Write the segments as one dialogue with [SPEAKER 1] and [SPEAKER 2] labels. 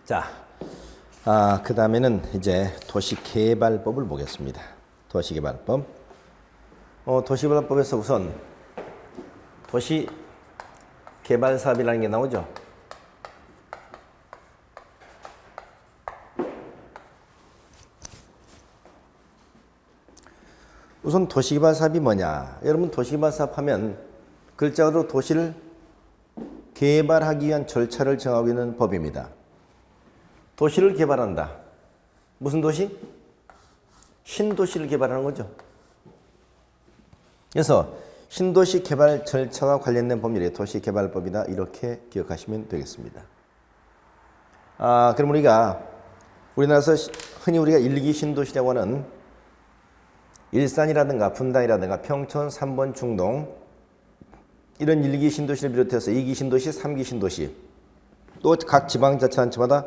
[SPEAKER 1] 자, 그 다음에는 이제 도시개발법을 보겠습니다. 도시개발법. 도시개발법에서 우선 도시개발사업이라는 게 나오죠. 우선 도시개발사업이 뭐냐? 여러분 도시개발사업 하면 글자로 도시를 개발하기 위한 절차를 정하고 있는 법입니다. 도시를 개발한다. 무슨 도시? 신도시를 개발하는 거죠. 그래서 신도시 개발 절차와 관련된 법률이 도시개발법이다. 이렇게 기억하시면 되겠습니다. 그럼 우리나라에서 흔히 우리가 1기 신도시라고 하는 일산이라든가 분당이라든가 평촌, 삼본, 중동 이런 1기 신도시를 비롯해서 2기 신도시, 3기 신도시 또 각 지방자치단체마다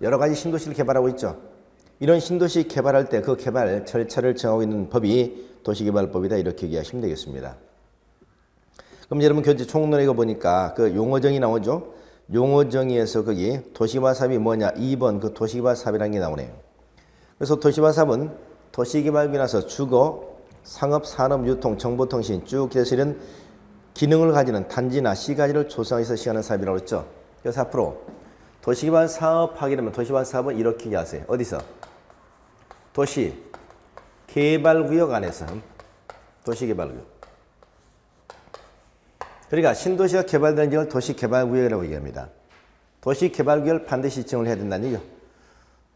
[SPEAKER 1] 여러 가지 신도시를 개발하고 있죠. 이런 신도시 개발할 때 그 개발 절차를 정하고 있는 법이 도시개발법이다. 이렇게 이해하시면 되겠습니다. 그럼 여러분 교재 총론에 보니까 그 용어정의 나오죠. 용어정의에서 거기 도시개발사업이 뭐냐? 2번 그 도시개발사업이라는 게 나오네요. 그래서 도시개발사업은 도시개발이 나서 주거, 상업, 산업, 유통, 정보통신 쭉 그래서 이런 기능을 가지는 단지나 시가지를 조성해서 시행하는 사업이라고 했죠. 그래서 앞으로 도시개발 사업 하게 되면 도시개발 사업은 이렇게 얘기하세요. 어디서? 도시 개발구역 안에서 도시개발구역. 그러니까 신도시가 개발되는 지역을 도시개발구역이라고 얘기합니다. 도시개발구역을 반드시 지정을 해야 된다는 얘기죠.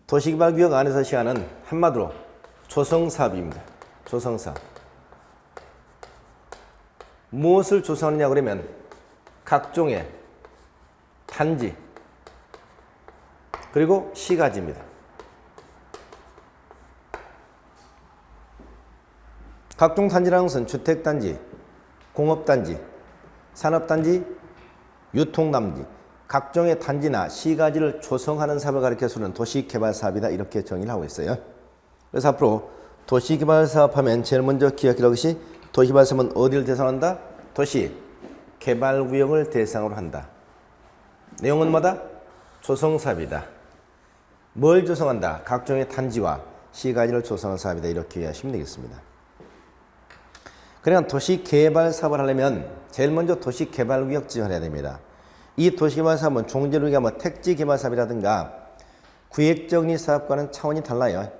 [SPEAKER 1] 도시개발구역 안에서 시행하는 한마디로 조성사업입니다. 조성사업. 무엇을 조성하느냐 그러면 각종의 단지 그리고 시가지입니다. 각종 단지라는 것은 주택단지, 공업단지, 산업단지, 유통단지, 각종의 단지나 시가지를 조성하는 사업을 가리켜서는 도시개발사업이다. 이렇게 정의를 하고 있어요. 그래서 앞으로 도시개발사업 하면 제일 먼저 기억할 것이 도시개발사업은 어디를 대상한다? 도시개발구역을 대상으로 한다. 내용은 뭐다? 조성사업이다. 뭘 조성한다? 각종의 단지와 시가지를 조성하는 사업이다. 이렇게 이해하시면 되겠습니다. 그러니까 도시개발사업을 하려면 제일 먼저 도시개발구역 지정을 해야 됩니다. 이 도시개발사업은 종제로 얘기하면 택지개발사업이라든가 구획정리사업과는 차원이 달라요.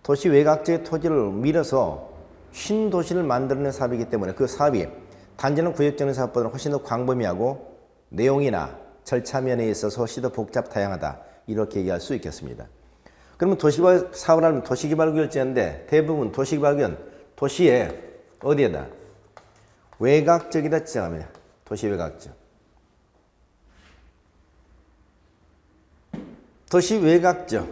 [SPEAKER 1] 도시 외곽지의 토지를 밀어서 신도시를 만들어내는 사업이기 때문에 그 사업이 단지는 구획정리사업보다는 훨씬 더 광범위하고 내용이나 절차 면에 있어서 훨씬 더 복잡 다양하다. 이렇게 얘기할 수 있겠습니다. 그러면 도시개발 사업을 하면 도시개발구역을 지는데 대부분 도시개발구역은 도시에 어디에다? 외곽적이다 지정합니다. 도시 외곽적. 도시 외곽적에서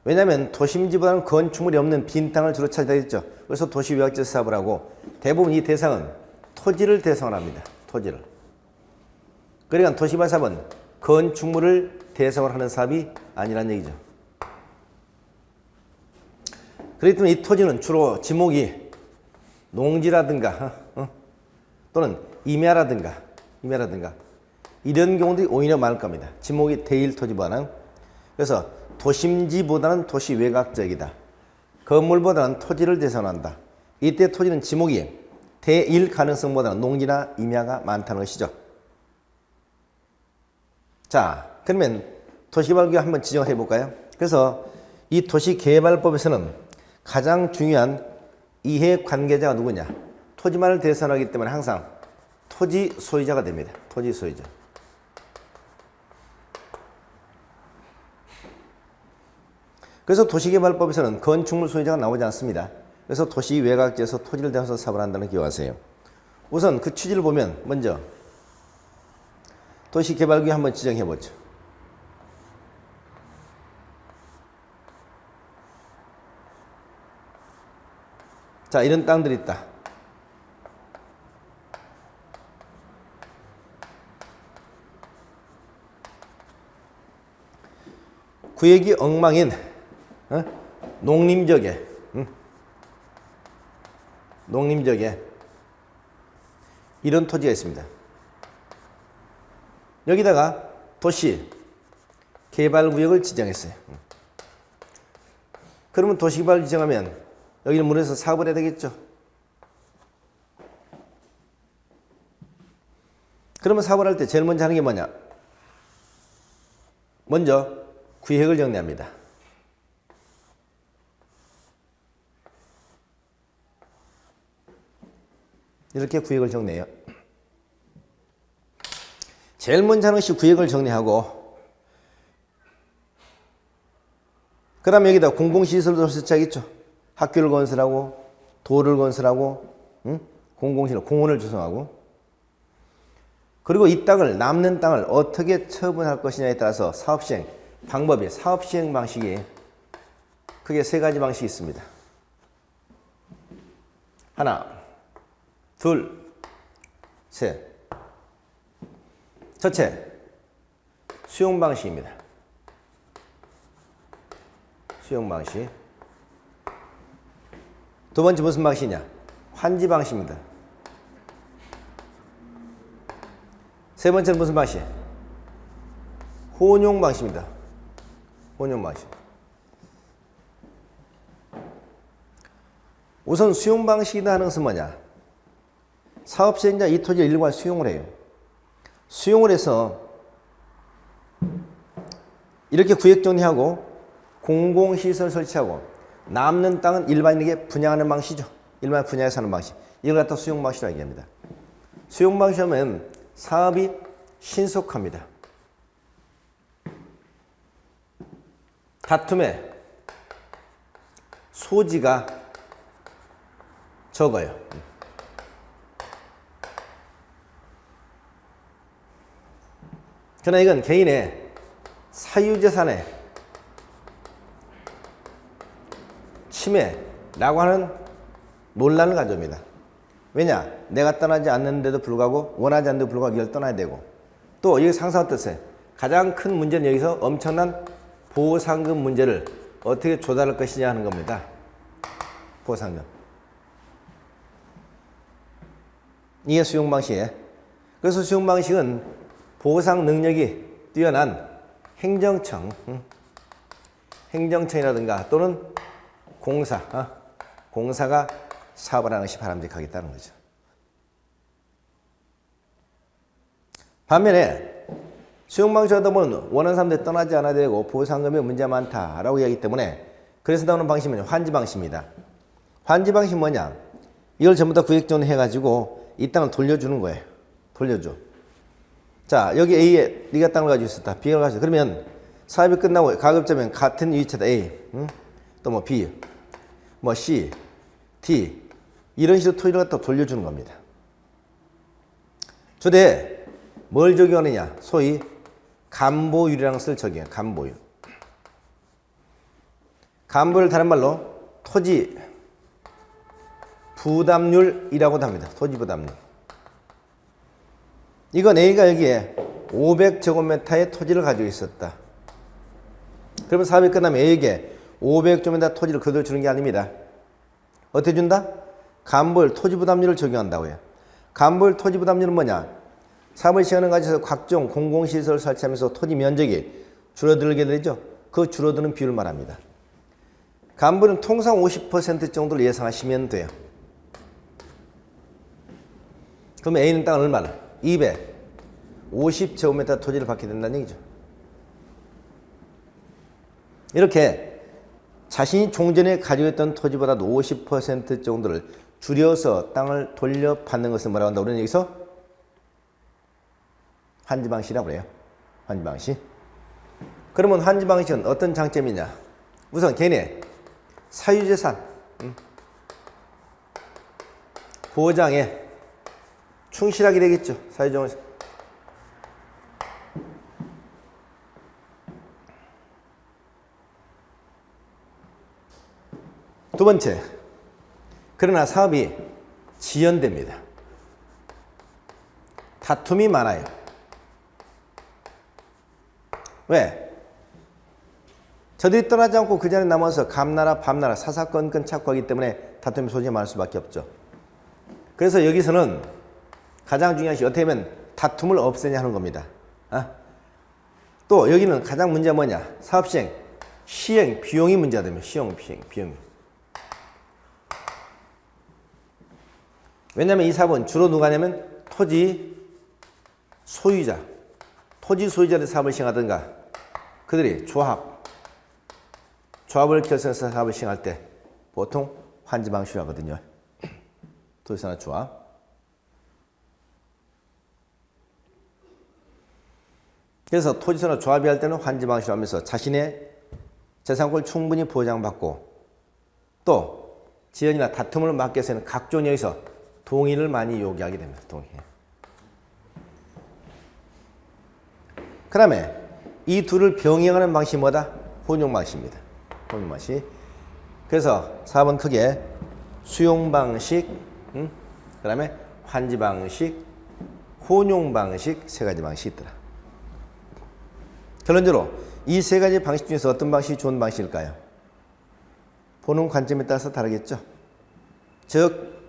[SPEAKER 1] 왜냐하면 도심지보다는 건축물이 없는 빈 땅을 주로 차지하겠죠. 그래서 도시 외곽적 사업을 하고 대부분 이 대상은 토지를 대상으로 합니다. 토지를. 그러니까 도시개발 사업은 건축물을 대상으로 하는 사업이 아니란 얘기죠. 그렇기 때문에 이 토지는 주로 지목이 농지라든가 또는 임야라든가 이런 경우들이 오히려 많을 겁니다. 지목이 대일 토지보다는. 그래서 도심지보다는 도시 외곽적이다. 건물보다는 토지를 대상으로 한다. 이때 토지는 지목이 대일 가능성보다는 농지나 임야가 많다는 것이죠. 자, 그러면 도시개발구역 한번 지정을 해볼까요? 그래서 이 도시개발법에서는 가장 중요한 이해관계자가 누구냐? 토지만을 대상으로 하기 때문에 항상 토지 소유자가 됩니다. 토지 소유자. 그래서 도시개발법에서는 건축물 소유자가 나오지 않습니다. 그래서 도시 외곽지에서 토지를 대상으로 사업을 한다는 걸 기억하세요. 우선 그 취지를 보면 먼저 도시개발구역 한번 지정해보죠. 자, 이런 땅들이 있다. 구역이 엉망인 농림지역에 이런 토지가 있습니다. 여기다가 도시 개발구역을 지정했어요. 그러면 도시개발을 지정하면 여기를 물어서 사업을 해야 되겠죠. 그러면 사업을 할 때 제일 먼저 하는 게 뭐냐? 먼저 구획을 정리합니다. 이렇게 구획을 정리해요. 제일 먼저 하는 것이 구획을 정리하고, 그 다음에 여기다 공공시설도 설치하겠죠. 학교를 건설하고, 도를 건설하고, 공공시설, 공원을 조성하고, 그리고 이 땅을, 남는 땅을 어떻게 처분할 것이냐에 따라서 사업시행 방법이, 사업시행 방식이 크게 세 가지 방식이 있습니다. 하나, 둘, 셋. 첫째, 수용 방식입니다. 수용 방식. 두 번째 무슨 방식이냐? 환지 방식입니다. 세 번째는 무슨 방식? 혼용 방식입니다. 혼용 방식. 우선 수용 방식이다 하는 것은 뭐냐? 사업시행자 이 토지를 일괄 수용을 해요. 수용을 해서 이렇게 구획 정리하고 공공시설 설치하고 남는 땅은 일반인에게 분양하는 방식이죠. 일반 분양해서 하는 방식. 이걸 갖다 수용 방식이라고 얘기합니다. 수용 방식이면 사업이 신속합니다. 다툼의 소지가 적어요. 그러나 이건 개인의 사유재산의 침해라고 하는 논란을 가져옵니다. 왜냐? 내가 떠나지 않는데도 불구하고, 원하지 않는데도 불구하고 이걸 떠나야 되고, 또 여기 상상 어땠어요? 가장 큰 문제는 여기서 엄청난 보상금 문제를 어떻게 조달할 것이냐 하는 겁니다. 보상금. 이게 수용 방식이에요. 그래서 수용 방식은 보상 능력이 뛰어난 행정청, 행정청이라든가 또는 공사가 사업을 하는 것이 바람직하겠다는 거죠. 반면에 수용방식 하다 보면 원하는 사람들이 떠나지 않아야 되고 보상금에 문제가 많다라고 이야기하기 때문에, 그래서 나오는 방식은 환지 방식입니다. 환지 방식이 뭐냐? 이걸 전부 다 구획정리 해가지고 이 땅을 돌려주는 거예요. 돌려줘. 자, 여기 A에 네가 땅을 가지고 있었다. B가 가지고 있었다. 그러면 사업이 끝나고 가급적이면 같은 위치다. A, 또 뭐 B, 뭐 C, D, 이런 식으로 토지를 갖다 돌려주는 겁니다. 주대에 뭘 적용하느냐? 소위 감보율이라는 것을 적용해요. 감보율. 감보율 다른 말로 토지 부담률이라고도 합니다. 토지 부담률. 이건 A가 여기에 500제곱미터의 토지를 가지고 있었다. 그러면 사업이 끝나면 A에게 500제곱미터 토지를 그대로 주는 게 아닙니다. 어떻게 준다? 감보율 토지 부담률을 적용한다고요. 감보율 토지 부담률은 뭐냐? 사업을 시행하는 과정에서 각종 공공시설을 설치하면서 토지 면적이 줄어들게 되죠. 그 줄어드는 비율을 말합니다. 감보율은 통상 50% 정도를 예상하시면 돼요. 그럼 A는 땅을 얼마나? 250제곱미터 토지를 받게 된다는 얘기죠. 이렇게 자신이 종전에 가지고 있던 토지보다도 50% 정도를 줄여서 땅을 돌려받는 것을 뭐라고 한다고 그러는 여기서 환지방식이라고 그래요. 환지방식. 그러면 환지방식은 어떤 장점이냐? 우선 개인의 사유재산 보장에 충실하게 되겠죠. 사유재산. 두 번째, 그러나 사업이 지연됩니다. 다툼이 많아요. 왜? 저들이 떠나지 않고 그 자리에 남아서 감나라 밤나라 사사건건 찾고 하기 때문에 다툼의 소지가 많을 수밖에 없죠. 그래서 여기서는 가장 중요한 것이 어떻게 하면 다툼을 없애냐 하는 겁니다. 또 여기는 가장 문제가 뭐냐? 사업 시행 비용이 문제가 되면 비용이. 왜냐하면 이 사업은 주로 누가 하냐면 토지 소유자들 사업을 시행하든가 그들이 조합을 결성해서 사업을 시행할 때 보통 환지 방식으로 하거든요. 토지산업 조합. 그래서 토지산업 조합이 할 때는 환지 방식으로 하면서 자신의 재산권을 충분히 보장받고 또 지연이나 다툼을 막기 위해서는 각종 여기서 동의를 많이 요구하게 됩니다. 동의. 그 다음에 이 둘을 병행하는 방식이 뭐다? 혼용 방식입니다. 혼용 방식. 그래서 사업은 크게 수용 방식, 그 다음에 환지 방식, 혼용 방식 세 가지 방식이 있더라. 결론적으로 이 세 가지 방식 중에서 어떤 방식이 좋은 방식일까요? 보는 관점에 따라서 다르겠죠. 즉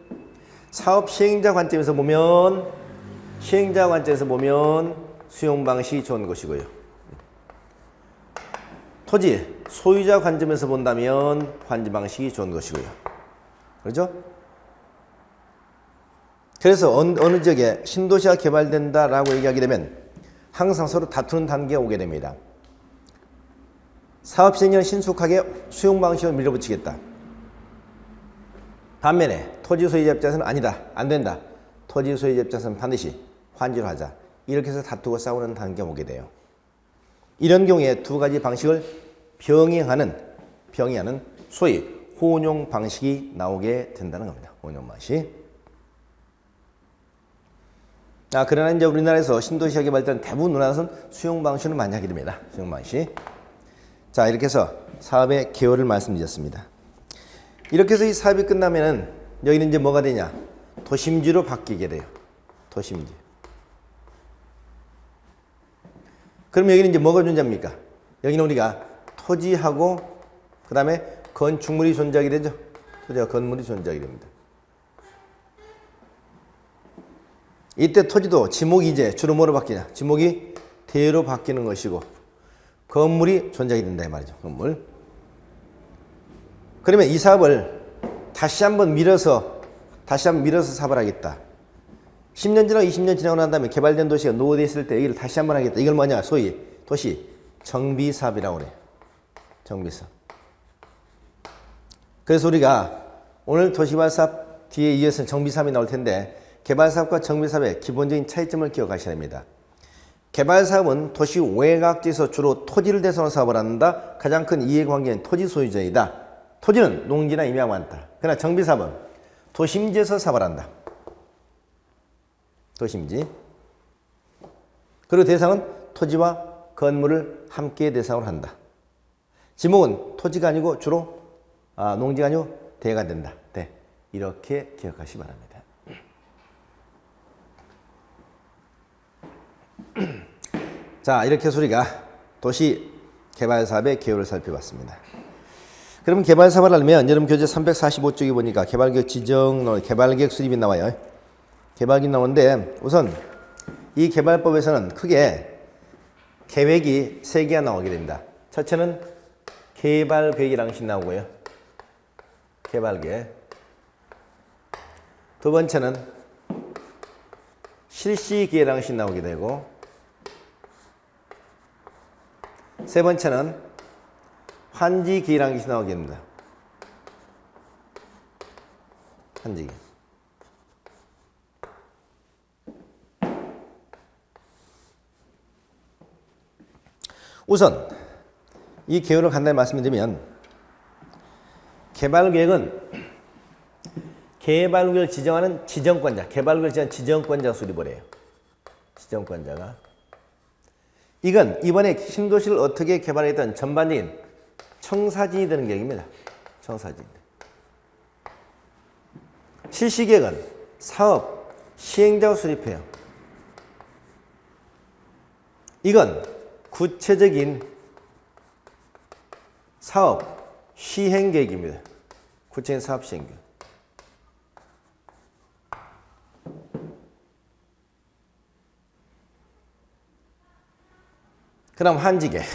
[SPEAKER 1] 사업 시행자 관점에서 보면 수용 방식이 좋은 것이고요. 토지 소유자 관점에서 본다면 환지 방식이 좋은 것이고요. 그렇죠? 그래서 어느 지역에 신도시가 개발된다라고 얘기하게 되면 항상 서로 다투는 단계가 오게 됩니다. 사업 시행자는 신속하게 수용 방식을 밀어붙이겠다. 반면에 토지 소유자 입장에서는 아니다, 안 된다. 토지 소유자 입장에서는 반드시 환지로 하자. 이렇게 해서 다투고 싸우는 단계가 오게 돼요. 이런 경우에 두 가지 방식을 병행하는 소위 혼용 방식이 나오게 된다는 겁니다. 혼용 방식. 그러나 이제 우리나라에서 신도시가 개발될 때 대부분 우리나라에서는 수용 방식을 많이 하게 됩니다. 수용 방식. 자, 이렇게 해서 사업의 개요를 말씀드렸습니다. 이렇게 해서 이 사업이 끝나면은 여기는 이제 뭐가 되냐? 도심지로 바뀌게 돼요. 도심지. 그럼 여기는 이제 뭐가 존재합니까? 여기는 우리가 토지하고 그 다음에 건축물이 존재하게 되죠. 토지와 건물이 존재하게 됩니다. 이때 토지도 지목이 이제 주로 뭐로 바뀌냐? 지목이 대로 바뀌는 것이고 건물이 존재하게 된다 이 말이죠. 건물. 그러면 이 사업을 다시 한번 밀어서 사업을 하겠다. 10년 지나고 20년 지나고 난 다음에 개발된 도시가 노후되어 있을 때 여기를 다시 한번 하겠다. 이걸 뭐냐? 소위 도시 정비사업이라고 그래. 정비사업. 그래서 우리가 오늘 도시개발사업 뒤에 이어서 정비사업이 나올 텐데 개발사업과 정비사업의 기본적인 차이점을 기억하셔야 됩니다. 개발사업은 도시 외곽지에서 주로 토지를 대상으로 사업을 한다. 가장 큰 이해관계는 토지 소유자이다. 토지는 농지나 임야가 많다. 그러나 정비사업은 도심지에서 사업을 한다. 도심지. 그리고 대상은 토지와 건물을 함께 대상으로 한다. 지목은 토지가 아니고 주로 농지가 아니고 대가 된다. 대. 이렇게 기억하시기 바랍니다. 자, 이렇게 해서 우리가 도시 개발사업의 개요를 살펴봤습니다. 그러면 개발사업을 하려면 여러분 교재 345쪽에 보니까 개발계획 지정, 개발계획 수립이 나와요. 개발계획이 나오는데 우선 이 개발법에서는 크게 계획이 3개가 나오게 됩니다. 첫째는 개발계획이라는 것이 나오고요. 개발계획. 두 번째는 실시계획이라는 것이 나오게 되고 세 번째는 환지계획이라는 것이 나오게 됩니다. 환지계획. 우선 이 개요를 간단히 말씀드리면 개발계획은 개발구역을 지정하는 지정권자, 개발구역을 지정하는 지정권자가 수립을 해요. 지정권자가. 이건 이번에 신도시를 어떻게 개발했던 전반적인 청사진이 되는 계획입니다. 청사진. 실시계획은 사업 시행자가 수립해요. 이건 구체적인 사업 시행계획입니다. 구체적인 사업 시행계획. 그럼 환지계획.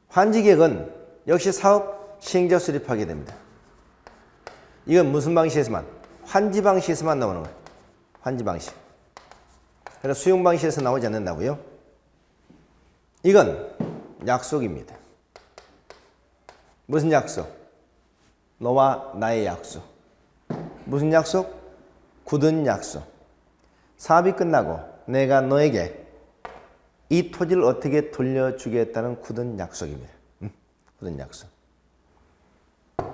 [SPEAKER 1] 환지계획은 역시 사업 시행자 수립하게 됩니다. 이건 무슨 방식에서만? 환지 방식에서만 나오는 거예요. 환지 방식. 그래서 수용 방식에서 나오지 않는다고요. 이건 약속입니다. 무슨 약속? 너와 나의 약속. 무슨 약속? 굳은 약속. 사업이 끝나고 내가 너에게 이 토지를 어떻게 돌려주겠다는 굳은 약속입니다. 굳은 약속.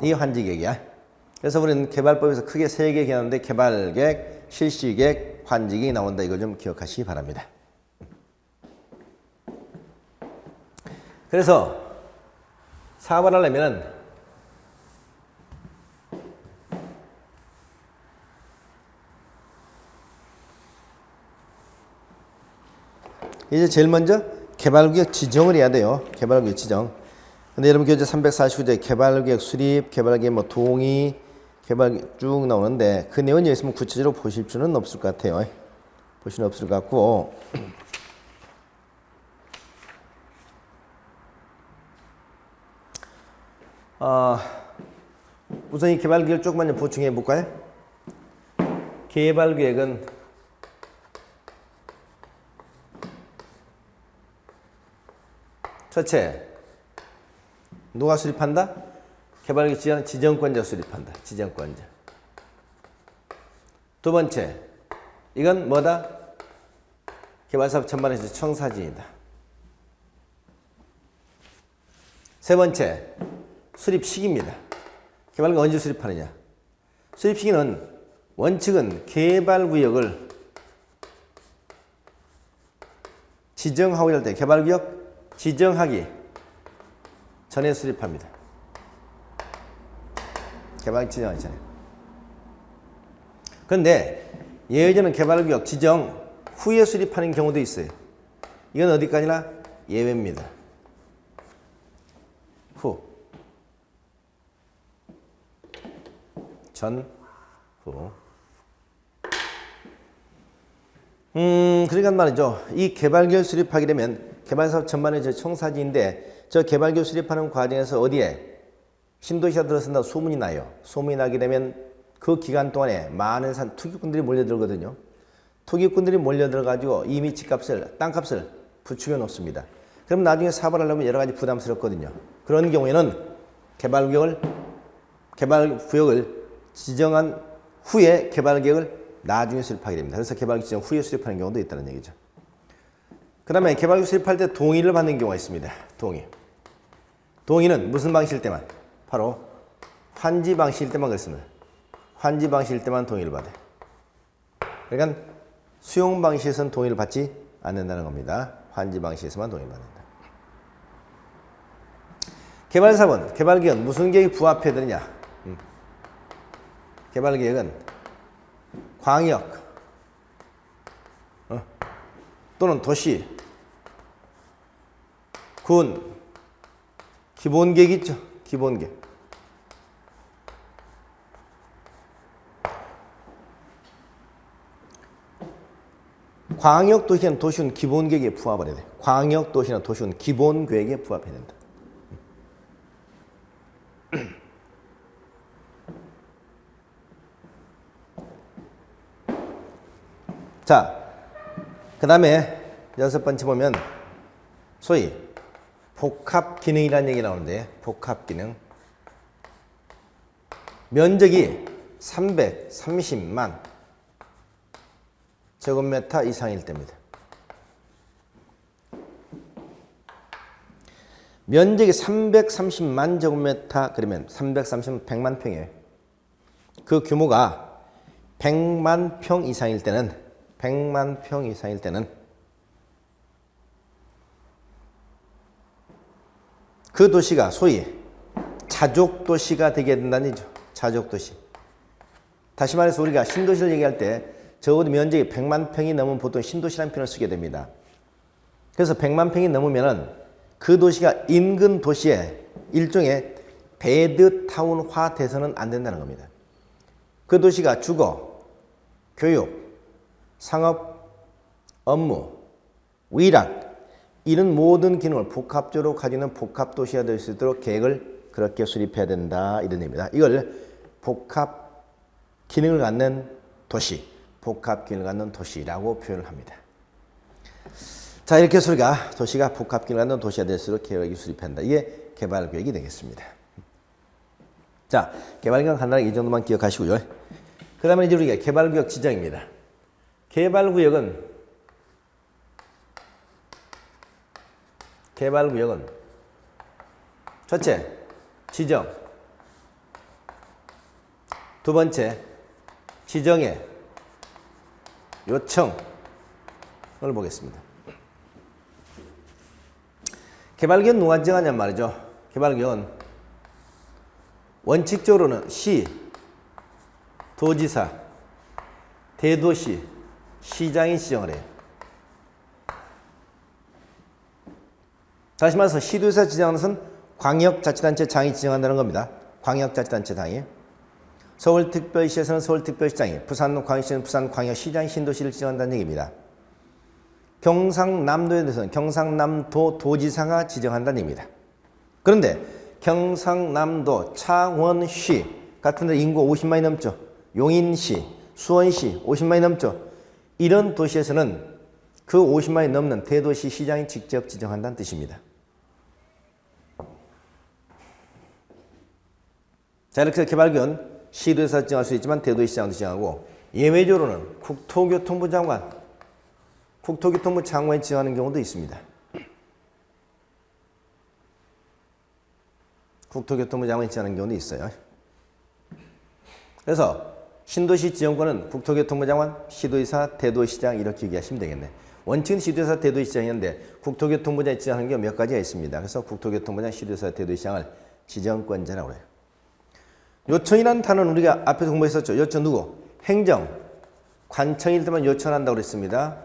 [SPEAKER 1] 이게 환지계획이야. 그래서 우리는 개발법에서 크게 3개 개념인데 개발계획, 실시계획, 환지계획이 나온다. 이걸 좀 기억하시기 바랍니다. 그래서 사업을 하려면 이제 제일 먼저 개발구역 지정을 해야 돼요. 개발구역 지정. 근데 여러분 교재 349제 개발구역 수립, 개발구역 뭐 동의, 개발 쭉 나오는데 그 내용이 여기 있으면 구체적으로 보실 필요는 없을 것 같아요. 보실 필요는 없을 것 같고. 우선 이 개발계획을 조금만 보충해 볼까요? 개발계획은 첫째, 누가 수립한다? 개발계획 지정권자 수립한다. 지정권자. 두 번째, 이건 뭐다? 개발사업 전반에서 청사진이다. 세 번째, 수립 시기입니다. 개발구역 언제 수립하느냐? 수립 시기는 원칙은 개발구역을 지정하고 이럴 때 개발구역 지정하기 전에 수립합니다. 개발구역 지정하기 전에. 그런데 예외적으로는 개발구역 지정 후에 수립하는 경우도 있어요. 이건 어디까지나 예외입니다. 후. 전, 후. 그러니까 말이죠. 이 개발계획 수립하게 되면 개발사업 전반의 청사지인데 저 개발계획 수립하는 과정에서 어디에 신도시가 들어선다 소문이 나요. 소문이 나게 되면 그 기간 동안에 많은 투기꾼들이 몰려들거든요. 투기꾼들이 몰려들어가지고 이미 집값을, 땅값을 부추겨 놓습니다. 그럼 나중에 사업을 하려면 여러 가지 부담스럽거든요. 그런 경우에는 개발구역을 지정한 후에 개발계획을 나중에 수립하게 됩니다. 그래서 개발구역 지정 후에 수립하는 경우도 있다는 얘기죠. 그 다음에 개발구역 수립할 때 동의를 받는 경우가 있습니다. 동의. 동의는 무슨 방식일 때만? 바로 환지 방식일 때만 그렇습니다. 환지 방식일 때만 동의를 받아요. 그러니까 수용 방식에서는 동의를 받지 않는다는 겁니다. 환지 방식에서만 동의를 받는다. 개발사업은, 개발계획은 무슨 계획이 부합해야 되느냐? 개발계획은 광역 또는 도시, 군, 기본계획 있죠? 기본계획. 광역도시는 도시군 기본계획에 부합을 해야 돼. 광역도시나 도시군 기본계획에 부합해야 된다. 자, 그 다음에 6번째 보면 소위 복합기능이라는 얘기 나오는데 복합기능 면적이 330만 제곱미터 이상일 때입니다. 면적이 330만 제곱미터 그러면 330은 100만 평이에요. 그 규모가 100만 평 이상일 때는 100만 평 이상일 때는 그 도시가 소위 자족도시가 되게 된다는 얘기죠. 자족도시. 다시 말해서 우리가 신도시를 얘기할 때 적어도 면적이 100만 평이 넘으면 보통 신도시라는 표현을 쓰게 됩니다. 그래서 100만 평이 넘으면은 그 도시가 인근 도시의 일종의 베드타운화 돼서는 안 된다는 겁니다. 그 도시가 주거, 교육, 상업, 업무, 위락, 이런 모든 기능을 복합적으로 가지는 복합도시가 될 수 있도록 계획을 그렇게 수립해야 된다 이런 의미입니다. 이걸 복합 기능을 갖는 도시, 복합 기능을 갖는 도시라고 표현을 합니다. 자, 이렇게 해서 우리가 도시가 복합 기능을 갖는 도시가 될수록 계획을 수립한다. 이게 개발계획이 되겠습니다. 자, 개발계획 간단하게 이 정도만 기억하시고요. 그 다음에 이제 우리가 개발구역 지정입니다. 개발구역은 첫째, 지정. 두 번째, 지정의 요청을 보겠습니다. 개발구역은 누가 지정하냔 말이죠. 개발구역은 원칙적으로는 시, 도지사, 대도시, 시장이 지정을 해요. 다시 말해서 시도지사 지정하는 것은 광역자치단체장이 지정한다는 겁니다. 광역자치단체장이. 서울특별시에서는 서울특별시장이, 부산광역시는 부산광역시장이 신도시를 지정한다는 얘기입니다. 경상남도에 대해서는 경상남도 도지사가 지정한다는 얘기입니다. 그런데 경상남도 창원시 같은 데 인구 50만이 넘죠. 용인시, 수원시 50만이 넘죠. 이런 도시에서는 그 50만이 넘는 대도시 시장이 직접 지정한다는 뜻입니다. 자, 이렇게 개발구역은 시도에서 지정할 수 있지만 대도시장도 지정하고 예외적으로는 국토교통부 장관이 지정하는 경우도 있습니다. 국토교통부 장관이 지정하는 경우도 있어요. 그래서 신도시 지정권은 국토교통부 장관, 시도지사, 대도시장 이렇게 얘기하시면 되겠네. 원칙은 시도지사, 대도시장이었는데 국토교통부장이 지정하는 경우 몇 가지가 있습니다. 그래서 국토교통부장, 시도지사, 대도시장을 지정권자라고 해요. 요청이라는 단어는 우리가 앞에서 공부했었죠. 요청 누구? 행정, 관청일 때만 요청한다고 그랬습니다.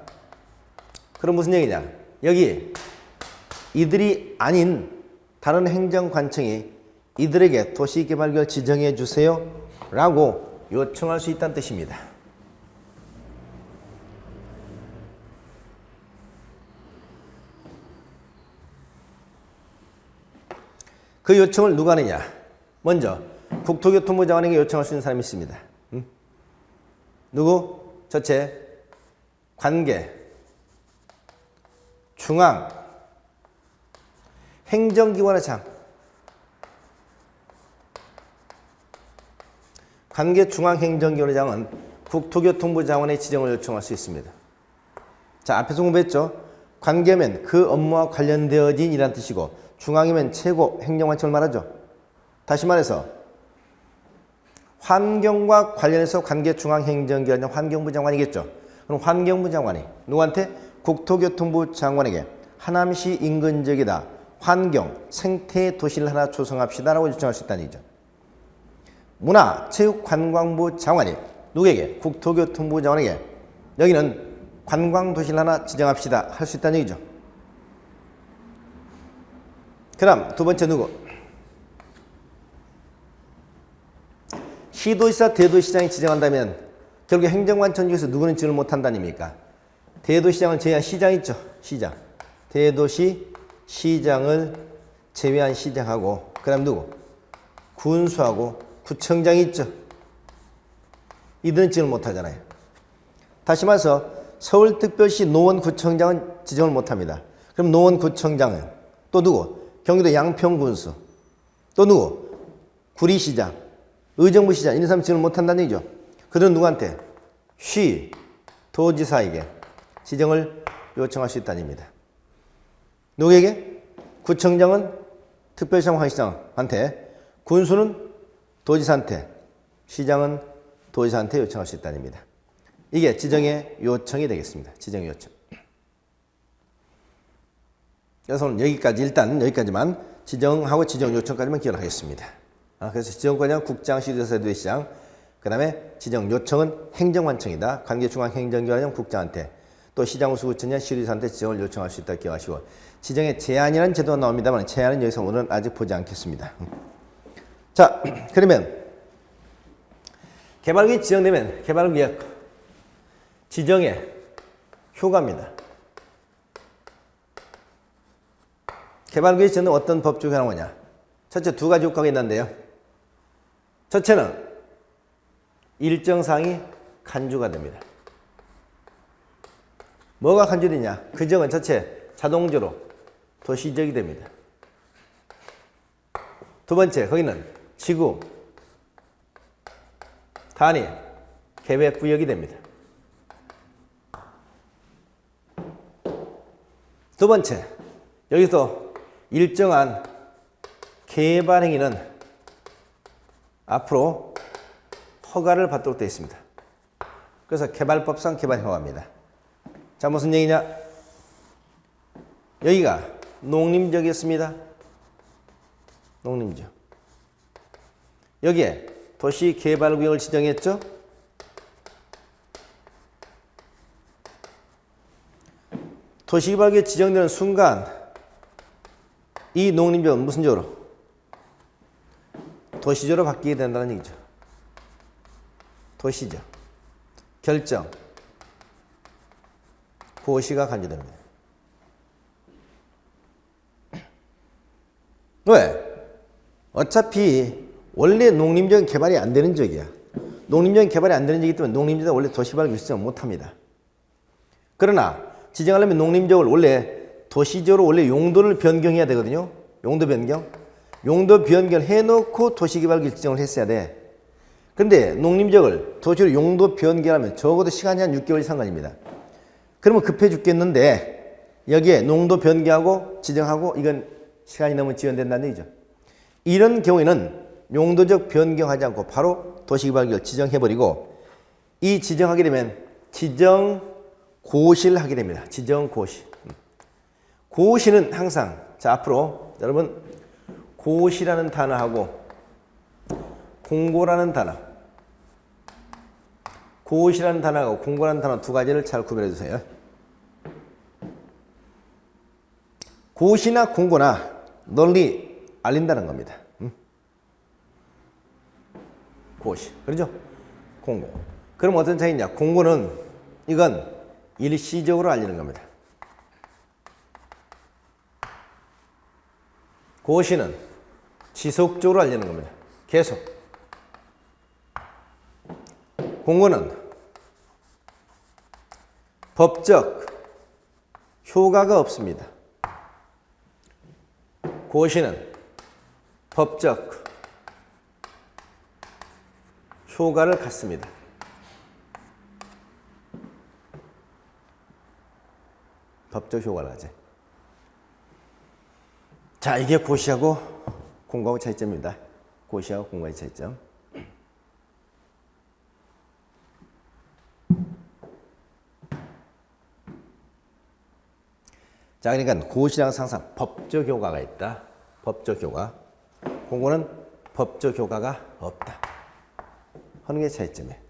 [SPEAKER 1] 그럼 무슨 얘기냐? 여기 이들이 아닌 다른 행정관청이 이들에게 도시개발구역 지정해 주세요 라고 요청할 수 있다는 뜻입니다. 그 요청을 누가 하느냐? 먼저 국토교통부 장관에게 요청할 수 있는 사람이 있습니다. 누구? 첫째, 관계, 중앙, 행정기관의 장. 관계 중앙 행정기관의 장은 국토교통부 장관의 지정을 요청할 수 있습니다. 자, 앞에서 공부했죠? 관계면 그 업무와 관련되어진 이란 뜻이고 중앙이면 최고 행정관청을 말하죠. 다시 말해서 환경과 관련해서 관계 중앙 행정기관은 환경부 장관이겠죠. 그럼 환경부 장관이 누구한테? 국토교통부 장관에게 하남시 인근 지역에다 환경, 생태 도시를 하나 조성합시다라고 요청할 수 있다는 얘기죠. 문화체육관광부 장관이 누구에게? 국토교통부 장관에게 여기는 관광도시를 하나 지정합시다 할 수 있다는 얘기죠. 그럼 두 번째 누구? 시도지사, 대도시장이 지정한다면 결국 행정관청 중에서 누구는 지정을 못한다는 의미입니까? 대도시장을 제외한 시장 있죠. 시장. 대도시 시장을 제외한 시장하고 그 다음 누구? 군수하고 구청장이 있죠. 이들은 지정을 못하잖아요. 다시 말해서 서울특별시 노원구청장은 지정을 못합니다. 그럼 노원구청장은 또 누구? 경기도 양평군수. 또 누구? 구리시장, 의정부시장 이런 사람 지정을 못한다는 얘기죠. 그들은 누구한테? 시, 도지사에게 지정을 요청할 수 있다는 얘기입니다. 누구에게? 구청장은 특별시장 황시장한테, 군수는 도지사한테, 시장은 도지사한테 요청할 수 있다는 얘기입니다. 이게 지정의 요청이 되겠습니다. 지정의 요청. 그래서 오늘 여기까지 일단 여기까지만 지정하고 지정 요청까지만 기억하겠습니다. 그래서 지정권은 국장, 시도지사, 대도시장. 그 다음에 지정 요청은 행정관청이다. 관계중앙행정기관은 국장한테, 또 시장, 우수구청장, 시도지사한테 지정을 요청할 수 있다 기억하시고, 지정의 제한이라는 제도가 나옵니다만 제한은 여기서 오늘은 아직 보지 않겠습니다. 자, 그러면 개발구역이 지정되면 개발구역 지정의 효과입니다. 개발구역 지정은 어떤 법 중에 하나냐? 첫째 두 가지 효과가 있는데요. 첫째는 일정 사항이 간주가 됩니다. 뭐가 간주되냐? 그 지역은 첫째 자동적으로 도시지역이 됩니다. 두 번째 거기는 지구 단위 계획구역이 됩니다. 두 번째 여기서 일정한 개발 행위는 앞으로 허가를 받도록 되어 있습니다. 그래서 개발법상 개발 허가입니다. 자, 무슨 얘기냐? 여기가 농림지역이었습니다. 농림지역. 여기에 도시개발구역을 지정했죠. 도시개발구역이 지정되는 순간 이 농림지역은 무슨 지역으로? 도시지역으로 바뀌게 된다는 얘기죠. 도시지역. 결정. 고시가 간주됩니다. 왜? 어차피 원래 농림지역은 개발이 안 되는 지역이야. 농림지역은 개발이 안 되는 지역이기 때문에 농림지역은 원래 도시개발구역 지정 못합니다. 그러나 지정하려면 농림지역을 원래 도시지역으로 원래 용도를 변경해야 되거든요. 용도 변경. 용도 변경을 해놓고 도시개발구역 지정을 했어야 돼. 근데 농림지역을 도시로 용도 변경하면 적어도 시간이 한 6개월 이상 걸립니다. 그러면 급해 죽겠는데 여기에 농도 변경하고 지정하고 이건 시간이 너무 지연된다는 얘기죠. 이런 경우에는 용도적 변경하지 않고 바로 도시개발구역을 지정해버리고 이 지정하게 되면 지정고시를 하게 됩니다. 지정고시. 고시는 항상 자 앞으로 여러분 고시라는 단어하고 공고라는 단어 고시라는 단어하고 공고라는 단어 두 가지를 잘 구별해 주세요. 고시나 공고나 널리 알린다는 겁니다. 고시. 그렇죠? 공고. 그럼 어떤 차이냐? 공고는 이건 일시적으로 알리는 겁니다. 고시는 지속적으로 알리는 겁니다. 계속. 공고는 법적 효과가 없습니다. 고시는 법적 효과를 갖습니다. 법적 효과를 가지. 자, 이게 고시하고 공고하고 차이점입니다. 고시하고 공고의 차이점. 자, 그러니까 고시랑 항상 법적 효과가 있다. 법적 효과. 공고는 법적 효과가 없다. 하는 게 차이점이에요.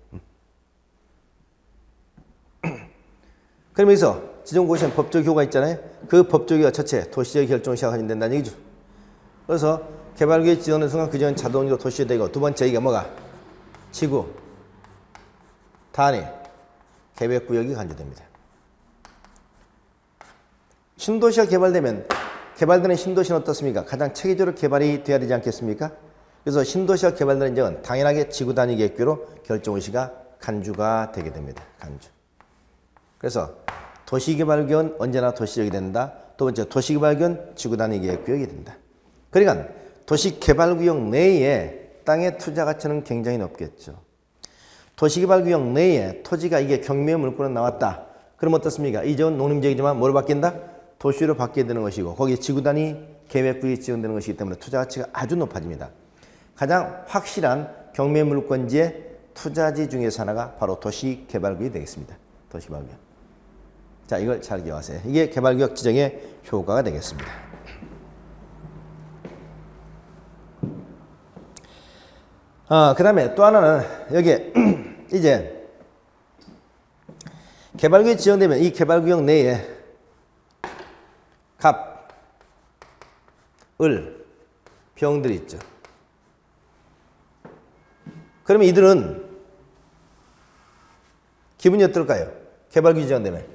[SPEAKER 1] 그럼 여기서 지정고시는 법적 효과가 있잖아요. 그 법적 효과 첫째 도시적 결정을 시작하면 된다는 얘기죠. 그래서 개발구역 지정하는 순간 그 지역은 자동으로 도시가 되고 두 번째 이게 뭐가? 지구, 단위, 계획구역이 간주됩니다. 신도시가 개발되면 개발되는 신도시는 어떻습니까? 가장 체계적으로 개발이 돼야 되지 않겠습니까? 그래서 신도시가 개발되는 지역은 당연하게 지구 단위 계획구역으로 결정시가 간주가 되게 됩니다. 간주. 그래서 도시개발구역은 언제나 도시지역이 된다. 두 번째 도시개발구역은 지구 단위 계획구역이 된다. 그러니까 도시개발구역 내에 땅의 투자 가치는 굉장히 높겠죠. 도시개발구역 내에 토지가 이게 경매 물건으로 나왔다. 그럼 어떻습니까? 이 지역은 농림지역이지만 뭐로 바뀐다? 도시로 바뀌게 되는 것이고 거기에 지구 단위 계획구역이 지정되는 것이기 때문에 투자 가치가 아주 높아집니다. 가장 확실한 경매 물건지의 투자지 중에서 하나가 바로 도시개발구역이 되겠습니다. 도시개발구역. 자, 이걸 잘 기억하세요. 이게 개발구역 지정의 효과가 되겠습니다. 그 다음에 또 하나는 여기에 이제 개발구역이 지정되면 이 개발구역 내에 갑, 을, 병들이 있죠. 그러면 이들은 기분이 어떨까요? 개발구역이 지정되면.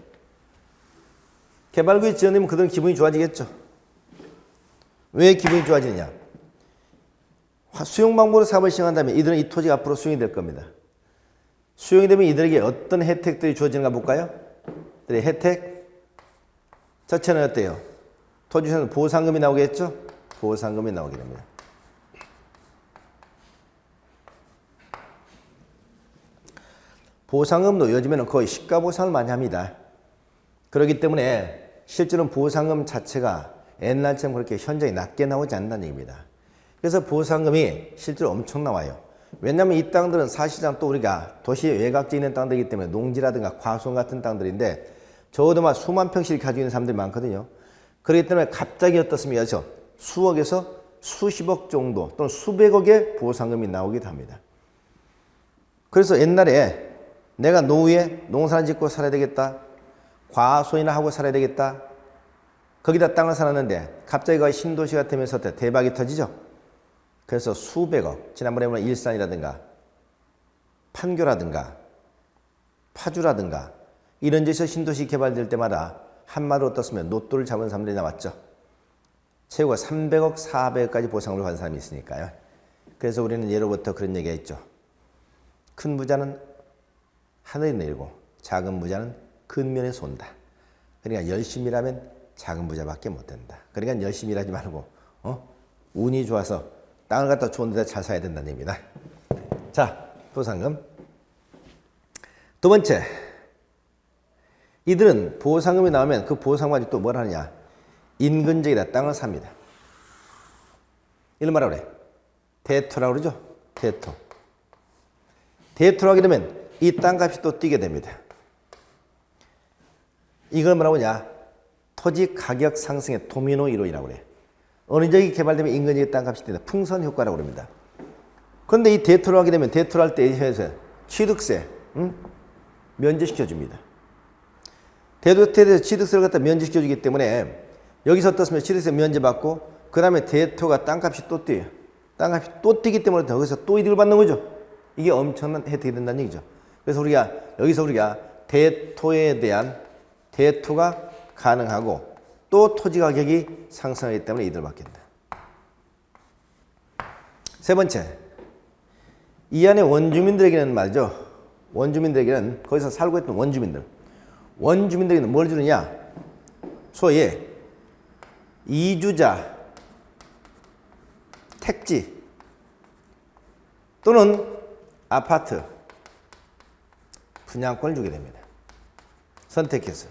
[SPEAKER 1] 개발구역이 지정되면 그들은 기분이 좋아지겠죠. 왜 기분이 좋아지느냐? 수용 방법으로 사업을 시행한다면 이들은 이 토지가 앞으로 수용이 될 겁니다. 수용이 되면 이들에게 어떤 혜택들이 주어지는가 볼까요? 이들의 혜택. 첫째는 어때요? 토지에서는 보상금이 나오겠죠? 보상금이 나오게 됩니다. 보상금도 요즘에는 거의 시가 보상을 많이 합니다. 그렇기 때문에 실제로는 보상금 자체가 옛날처럼 그렇게 현저히 낮게 나오지 않는다는 얘기입니다. 그래서 보상금이 실제로 엄청 나와요. 왜냐하면 이 땅들은 사실상 또 우리가 도시 외곽지에 있는 땅들이기 때문에 농지라든가 과수원 같은 땅들인데 적어도 막 수만 평씩 가지고 있는 사람들이 많거든요. 그렇기 때문에 갑자기 어떻습니까? 수억에서 수십억 정도 또는 수백억의 보상금이 나오기도 합니다. 그래서 옛날에 내가 노후에 농사를 짓고 살아야 되겠다. 과수원이나 하고 살아야 되겠다. 거기다 땅을 사놨는데 갑자기 거의 신도시가 되면서 대박이 터지죠. 그래서 수백억, 지난번에 보면 일산이라든가 판교라든가 파주라든가 이런 데서 신도시 개발될 때마다 한마디로 어떻습니까? 로또를 잡은 사람들이 나왔죠. 최고가 300억, 400억까지 보상을 받은 사람이 있으니까요. 그래서 우리는 예로부터 그런 얘기가 있죠. 큰 부자는 하늘에 내리고 작은 부자는 근면에서 온다. 그러니까 열심히 일하면 작은 부자밖에 못 된다. 그러니까 열심히 일하지 말고 운이 좋아서 땅을 갖다 좋은 데다 잘 사야 된다는 얘기입니다. 자, 보상금. 두 번째, 이들은 보상금이 나오면 그 보상금 가지고 또 뭘 하느냐. 인근지역에다 땅을 삽니다. 이걸 뭐라 그래? 대토라고 그러죠? 대토. 대토를 하게 되면 이 땅값이 또 뛰게 됩니다. 이걸 뭐라고 하냐? 토지 가격 상승의 도미노 이론이라고 그래. 어느 지역이 개발되면 인근지역 땅값이 뛴다. 풍선 효과라고 그럽니다. 그런데 이 대토를 하게 되면 대토를 할 때 취득세 면제시켜줍니다. 대토에서 취득세를 갖다 면제시켜주기 때문에 여기서 어떻습니까? 취득세 면제받고 그 다음에 대토가 땅값이 또 뛰어요. 땅값이 또 뛰기 때문에 거기서 또 이득을 받는 거죠. 이게 엄청난 혜택이 된다는 얘기죠. 그래서 여기서 우리가 대토에 대한 대토가 가능하고 또 토지 가격이 상승하기 때문에 이득을 받겠다. 세 번째, 이 안에 원주민들에게는 말이죠. 원주민들에게는 거기서 살고 있던 원주민들에게는 뭘 주느냐? 소위 이주자 택지 또는 아파트 분양권을 주게 됩니다. 선택해서.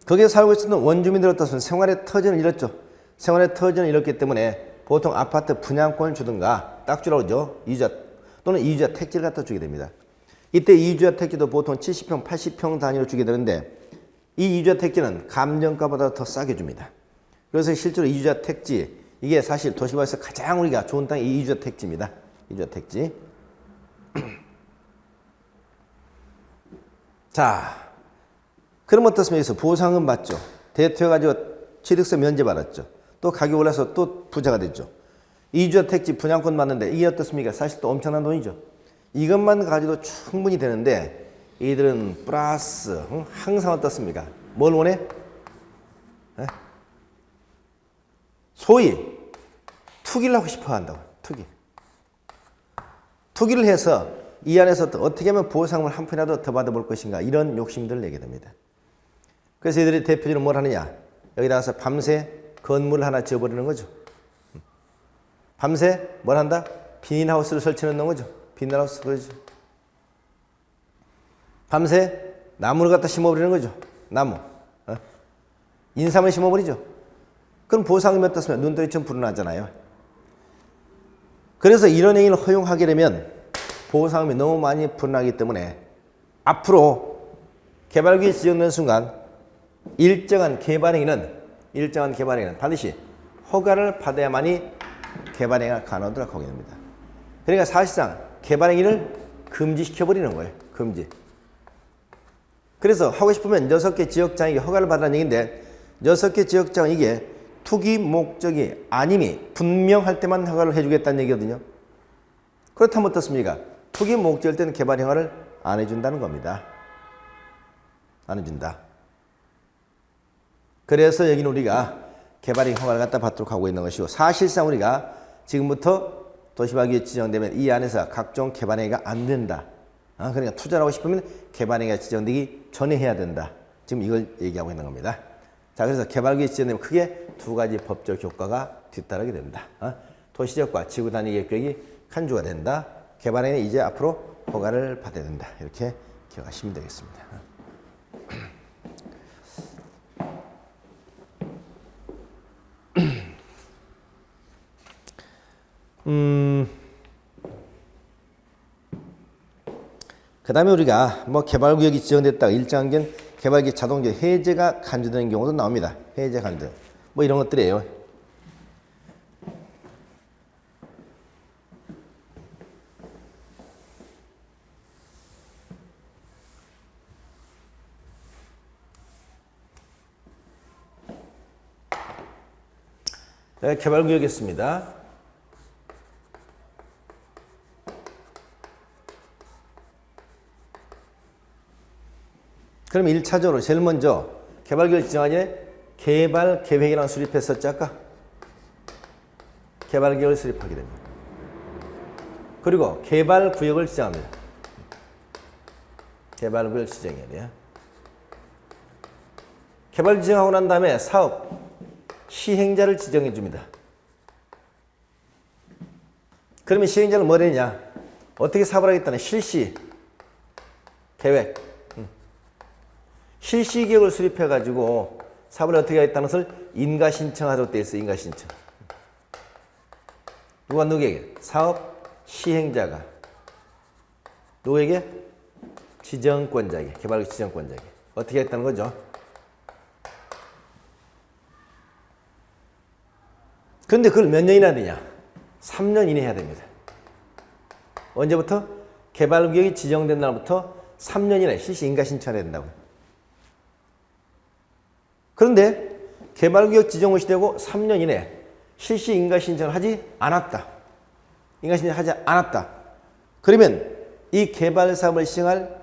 [SPEAKER 1] 거기에 살고 있었던 원주민들 어떻습니까? 생활의 터전을 잃었죠. 생활의 터전을 잃었기 때문에 보통 아파트 분양권을 주든가 딱 주라고 그러죠. 이주자 또는 이주자 택지를 갖다 주게 됩니다. 이때 이주자 택지도 보통 70평, 80평 단위로 주게 되는데 이 이주자 택지는 감정가보다 더 싸게 줍니다. 그래서 실제로 이주자 택지, 이게 사실 도시화에서 가장 우리가 좋은 땅이 이 이주자 택지입니다. 이주자 택지. 자, 그럼 어떻습니까? 여기서 보상금 받죠. 대토해가지고 취득세 면제 받았죠. 또 가격 올라서 또 부자가 됐죠. 이주자 택지 분양권 받는데 이게 어떻습니까? 사실 또 엄청난 돈이죠. 이것만 가지고 충분히 되는데 이들은 플러스 항상 어떻습니까? 뭘 원해? 소위 투기를 하고 싶어 한다고. 투기를 해서 이 안에서 어떻게 하면 보상을 한 푼이라도 더 받아볼 것인가 이런 욕심들을 내게 됩니다. 그래서 이들이 대표적으로 뭘 하느냐? 여기다 가서 밤새 건물을 하나 지어버리는 거죠. 밤새 뭘 한다? 비닐하우스를 설치해 놓는 거죠. 비닐하우스 그러죠. 밤새 나무를 갖다 심어버리는 거죠. 나무. 인삼을 심어버리죠. 그럼 보상금이 어떻습니까? 눈덩이처럼 불어나잖아요. 그래서 이런 행위를 허용하게 되면 보상금이 너무 많이 불어나기 때문에 앞으로 개발구역이 지정되는 순간 일정한 개발행위는 반드시 허가를 받아야만이 개발행위가 가능하도록 하게 됩니다. 그러니까 사실상 개발행위를 금지시켜버리는 거예요. 금지. 그래서 하고 싶으면 6개 지역장에게 허가를 받으라는 얘기인데 6개 지역장은 이게 투기 목적이 아님이 분명할 때만 허가를 해주겠다는 얘기거든요. 그렇다면 어떻습니까? 투기 목적일 때는 개발 허가를 안 해준다는 겁니다. 안 해준다. 그래서 여기는 우리가 개발행 허가를 갖다 받도록 하고 있는 것이고, 사실상 우리가 지금부터 도시발기에 지정되면 이 안에서 각종 개발행위가 안 된다. 그러니까 투자를 하고 싶으면 개발행위가 지정되기 전에 해야 된다. 지금 이걸 얘기하고 있는 겁니다. 자, 그래서 개발기에 지정되면 크게 두 가지 법적 효과가 뒤따르게 됩니다. 도시적과 지구단위 계획이 간주가 된다. 개발행위는 이제 앞으로 허가를 받아야 된다. 이렇게 기억하시면 되겠습니다. 그 다음에 우리가 뭐 개발구역이 지정됐다가 일정한 기간 개발기 자동적 해제가 간주되는 경우도 나옵니다. 해제 간주. 뭐 이런 것들이에요. 네, 개발구역이 있습니다. 그럼 1차적으로 제일 먼저 개발구역 지정하기 전에 개발계획이라는 수립했었죠, 아까? 개발계획을 수립하게 됩니다. 그리고 개발구역을 지정합니다. 개발구역 지정해야 돼요. 개발 지정하고 난 다음에 사업 시행자를 지정해 줍니다. 그러면 시행자는 뭐 되냐? 어떻게 사업을 하겠다는 실시 계획, 실시 계획을 수립해 가지고 사업을 어떻게 하겠다는 것을 인가 신청하도록 되어 있어요. 인가 신청. 누가 누구에게? 사업 시행자가 누구에게? 지정권자에게, 개발구역 지정권자에게 어떻게 하겠다는 거죠? 그런데 그걸 몇 년이나 되냐? 3년 이내 해야 됩니다. 언제부터? 개발구역이 지정된 날부터 3년 이내 실시 인가 신청을 해야 된다고요. 그런데 개발구역 지정이 되고 3년 이내 실시 인가 신청을 하지 않았다. 인가 신청을 하지 않았다. 그러면 이 개발 사업을 시행할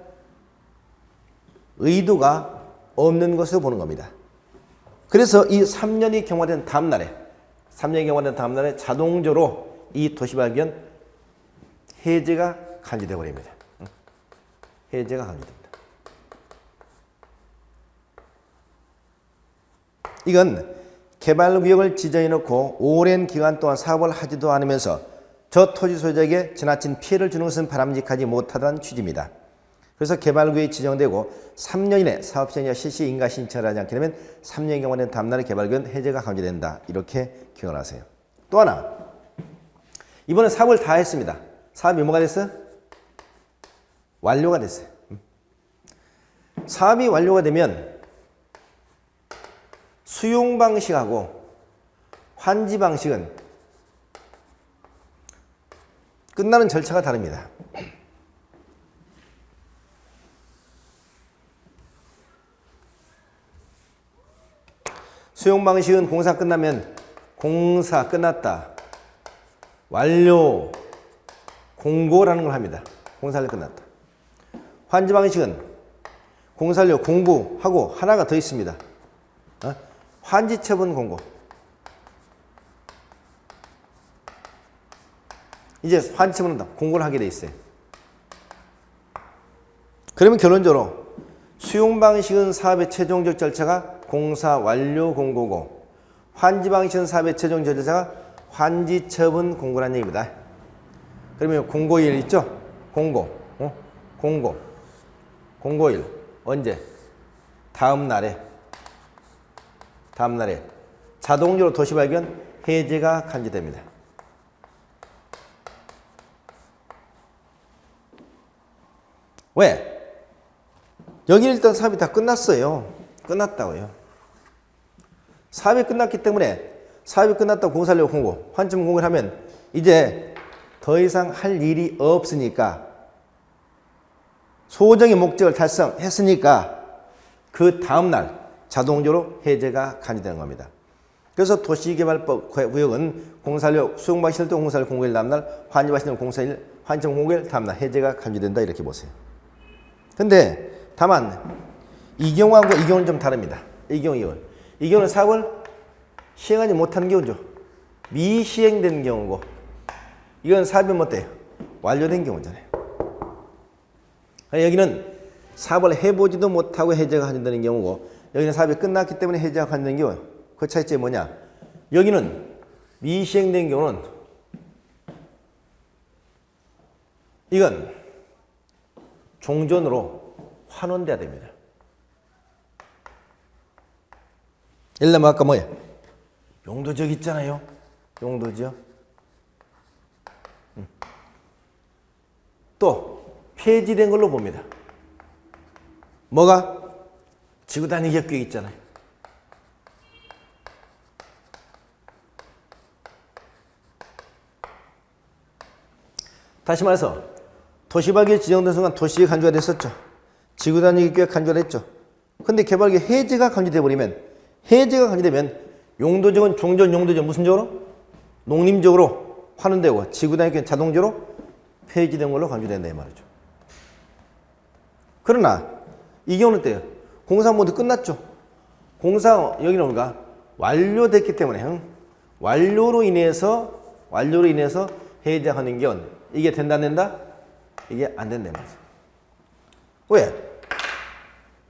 [SPEAKER 1] 의도가 없는 것으로 보는 겁니다. 그래서 이 3년이 경과된 다음 날에 3년이 경과된 다음 날에 자동적으로 이 도시발견 해제가 간주되어 버립니다. 해제가 간주됩니다. 이건 개발구역을 지정해 놓고 오랜 기간 동안 사업을 하지도 않으면서 저 토지 소유자에게 지나친 피해를 주는 것은 바람직하지 못하다는 취지입니다. 그래서 개발구역이 지정되고 3년 이내 사업 시행자 실시 인가 신청을 하지 않게 되면 3년이 경과된 다음 날에 개발구역 해제가 간주된다. 이렇게 기억을 하세요. 또 하나, 이번에 사업을 다 했습니다. 사업이 뭐가 됐어요? 완료가 됐어요. 사업이 완료가 되면 수용 방식하고 환지 방식은 끝나는 절차가 다릅니다. 수용 방식은 공사 끝나면 공사 끝났다, 완료, 공고라는 걸 합니다. 공사를 끝났다. 환지 방식은 공사료 공고하고 하나가 더 있습니다. 환지 처분 공고. 이제 환지 처분은 공고를 하게 돼 있어요. 그러면 결론적으로 수용 방식은 사업의 최종적 절차가 공사 완료 공고고, 환지 방식은 사업의 최종 절차가 환지 처분 공고라는 얘기입니다. 그러면 공고일 있죠? 공고. 공고일. 언제? 다음 날에 자동적으로 도시발견 해제가 간주됩니다. 왜? 여기 일단 사업이 다 끝났어요. 끝났다고요. 사업이 끝났기 때문에 사업이 끝났다고 공사료 공고, 환점 공고를 하면 이제 더 이상 할 일이 없으니까, 소정의 목적을 달성했으니까 그 다음날 자동적으로 해제가 간주되는 겁니다. 그래서 도시개발법 구역은 공사료 수용방식일 때 공사료 공고일 다음날, 환지방식일 공사일 환점 공고일 다음날 해제가 간주된다. 이렇게 보세요. 근데 다만 이 경우하고 이 경우는 좀 다릅니다. 이 이 경우는 사업을 시행하지 못하는 경우죠. 미시행된 경우고, 이건 사업이 어때요? 완료된 경우잖아요. 여기는 사업을 해보지도 못하고 해제가 간주되는 경우고, 여기는 사업이 끝났기 때문에 해제가 간주되는 경우. 그 차이점이 뭐냐? 여기는 미시행된 경우는 이건 종전으로 환원돼야 됩니다. 예를 들면 아까 뭐야? 용도지역 있잖아요. 용도지역. 또 폐지된 걸로 봅니다. 뭐가? 지구단위 기업계획 있잖아요. 다시 말해서 도시발기 지정된 순간 도시계획 간주가 됐었죠. 지구단위 계획 간주가 됐죠. 근데 개발계획 해제가 간주돼 버리면, 해제가 간주되면 용도지역은 종전 용도지역 무슨 적으로? 농림적으로 환원되고 지구단위 계획 자동적으로 폐지된 걸로 간주된다 이 말이죠. 그러나 이 경우는 어때요? 공사 모두 끝났죠. 공사 여기는 뭔가 완료됐기 때문에 완료로 인해서 해제하는 경우 이게 된다 안 된다? 이게 안 된다 말이죠. 왜?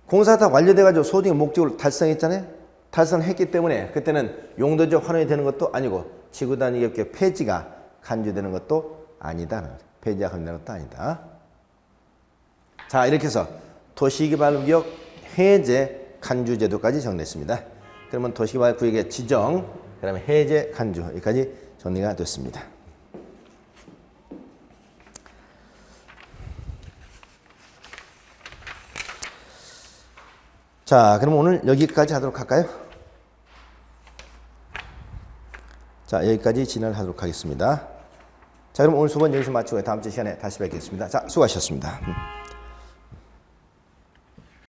[SPEAKER 1] 공사가 다 완료돼가지고 소득의 목적을 달성했잖아요. 달성했기 때문에 그때는 용도적 환원이 되는 것도 아니고 지구단위 기업계획 폐지가 간주되는 것도 아니다. 폐지가 간주되는 것도 아니다. 자, 이렇게 해서 도시개발구역 해제 간주제도까지 정리했습니다. 그러면 도시개발구역의 지정, 그다음에 해제 간주 여기까지 정리가 됐습니다. 자, 그럼 오늘 여기까지 하도록 할까요? 자, 여기까지 진행하도록 하겠습니다. 자, 그럼 오늘 수업은 여기서 마치고 다음 주 시간에 다시 뵙겠습니다. 자, 수고하셨습니다.